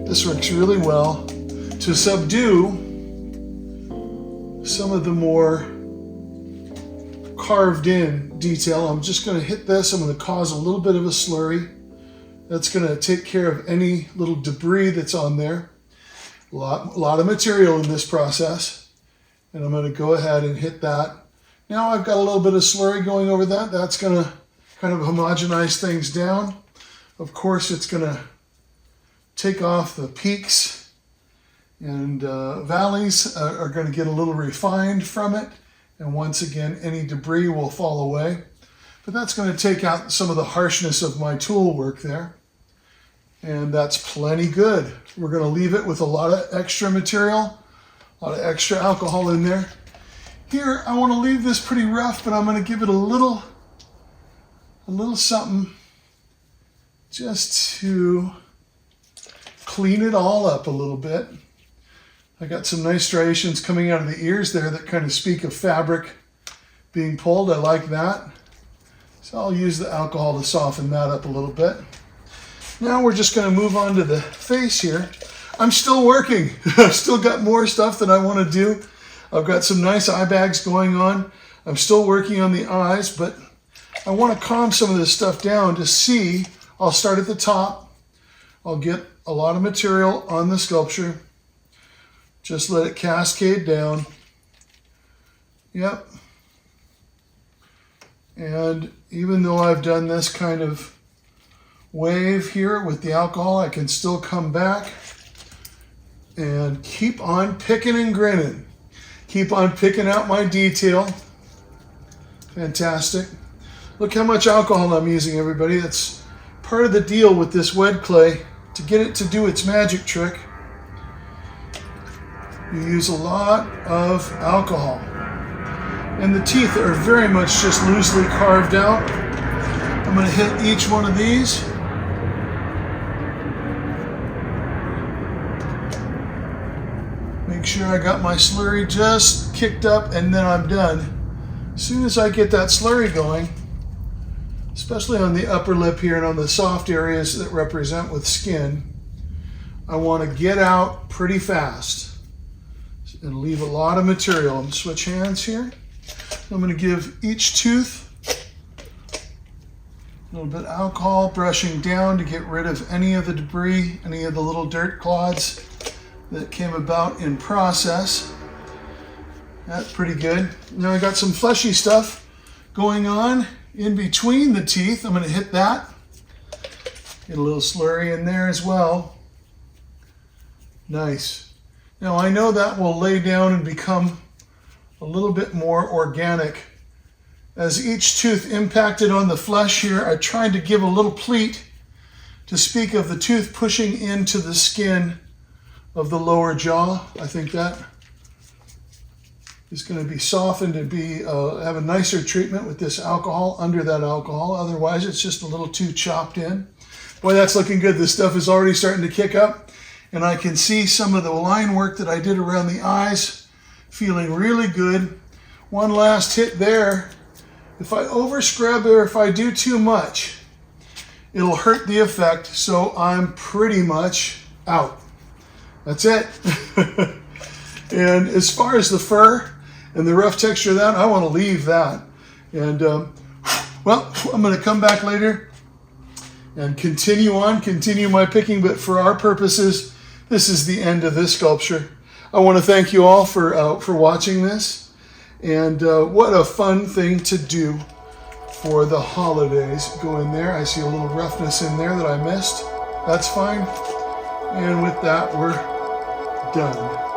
This works really well to subdue some of the more carved in detail. I'm just going to hit this. I'm going to cause a little bit of a slurry. That's going to take care of any little debris that's on there. A lot of material in this process. And I'm going to go ahead and hit that. Now I've got a little bit of slurry going over that. That's going to kind of homogenize things down. Of course, it's going to take off the peaks, and valleys are going to get a little refined from it. And once again, any debris will fall away. But that's going to take out some of the harshness of my tool work there. And that's plenty good. We're going to leave it with a lot of extra material, a lot of extra alcohol in there. Here, I want to leave this pretty rough, but I'm going to give it a little something just to clean it all up a little bit. I got some nice striations coming out of the ears there that kind of speak of fabric being pulled. I like that. So I'll use the alcohol to soften that up a little bit. Now we're just going to move on to the face here. I'm still working. I've still got more stuff that I want to do. I've got some nice eye bags going on. I'm still working on the eyes, but I want to calm some of this stuff down to see. I'll start at the top. I'll get a lot of material on the sculpture. Just let it cascade down. Yep. And even though I've done this kind of wave here with the alcohol, I can still come back and keep on picking and grinning. Keep on picking out my detail. Fantastic. Look how much alcohol I'm using, everybody. That's part of the deal with this wet clay. To get it to do its magic trick, you use a lot of alcohol. And the teeth are very much just loosely carved out. I'm going to hit each one of these. Make sure I got my slurry just kicked up, and then I'm done. As soon as I get that slurry going, especially on the upper lip here and on the soft areas that represent with skin, I want to get out pretty fast and leave a lot of material. I'm going to switch hands here. I'm going to give each tooth a little bit of alcohol, brushing down to get rid of any of the debris, any of the little dirt clods that came about in process. That's pretty good. Now I got some fleshy stuff going on in between the teeth. I'm going to hit that. Get a little slurry in there as well. Nice. Now I know that will lay down and become a little bit more organic. As each tooth impacted on the flesh here, I tried to give a little pleat to speak of the tooth pushing into the skin of the lower jaw. I think that is going to be softened and have a nicer treatment with this alcohol under that alcohol. Otherwise, it's just a little too chopped in. Boy, that's looking good. This stuff is already starting to kick up, and I can see some of the line work that I did around the eyes feeling really good. One last hit there. If I over scrub or if I do too much, it'll hurt the effect, so I'm pretty much out. That's it. And as far as the fur and the rough texture of that, I want to leave that. And well, I'm going to come back later and continue my picking, but for our purposes, this is the end of this sculpture. I want to thank you all for watching this, and what a fun thing to do for the holidays. Go in there. I see a little roughness in there that I missed. That's fine. And with that, we're done.